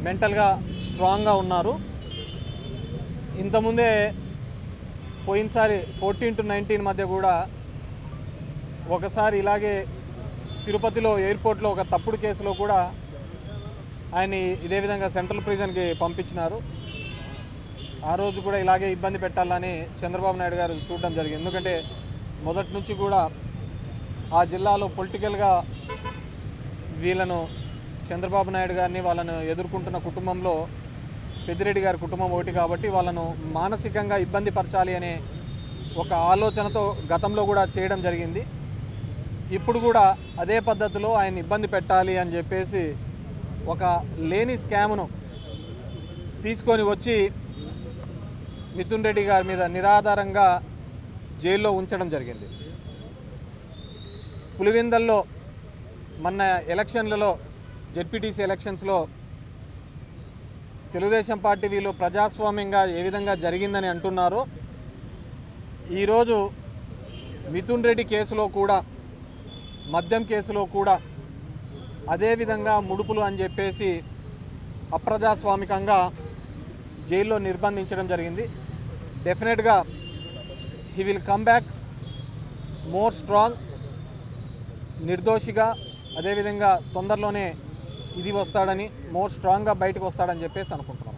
మెంటల్గా స్ట్రాంగ్గా ఉన్నారు. ఇంతకుముందే పోయినసారి 14-19 మధ్య కూడా ఒకసారి ఇలాగే తిరుపతిలో ఎయిర్పోర్ట్లో ఒక తప్పుడు కేసులో కూడా ఆయన్ని ఇదే విధంగా సెంట్రల్ ప్రిజన్కి పంపించినారు. ఆ రోజు కూడా ఇలాగే ఇబ్బంది పెట్టాలని చంద్రబాబు నాయుడు గారు చూడడం జరిగింది. ఎందుకంటే మొదటి నుంచి కూడా ఆ జిల్లాలో పొలిటికల్గా వీళ్ళను చంద్రబాబు నాయుడు గారిని వాళ్ళను ఎదుర్కొంటున్న కుటుంబంలో పెద్దిరెడ్డి గారి కుటుంబం ఒకటి కాబట్టి వాళ్ళను మానసికంగా ఇబ్బంది పరచాలి అనే ఒక ఆలోచనతో గతంలో కూడా చేయడం జరిగింది. ఇప్పుడు కూడా అదే పద్ధతిలో ఆయన ఇబ్బంది పెట్టాలి అని చెప్పేసి ఒక లేని స్కామ్ను తీసుకొని వచ్చి మిథున్ రెడ్డి గారి మీద నిరాధారంగా జైల్లో ఉంచడం జరిగింది. పులివెందల్లో మొన్న ఎలక్షన్లలో జెడ్పీటీసీ ఎలక్షన్స్లో తెలుగుదేశం పార్టీ వీళ్ళు ప్రజాస్వామ్యంగా ఏ విధంగా జరిగిందని అంటున్నారో ఈరోజు మిథున్ రెడ్డి కేసులో కూడా మద్యం కేసులో కూడా అదేవిధంగా ముడుపులు అని చెప్పేసి అప్రజాస్వామికంగా జైల్లో నిర్బంధించడం జరిగింది. డెఫినెట్గా he will come back more strong, నిర్దోషిగా, అదేవిధంగా తొందరలోనే ఇది వస్తాడని, మోర్ స్ట్రాంగ్గా బయటకు వస్తాడని చెప్పేసి అనుకుంటున్నాం.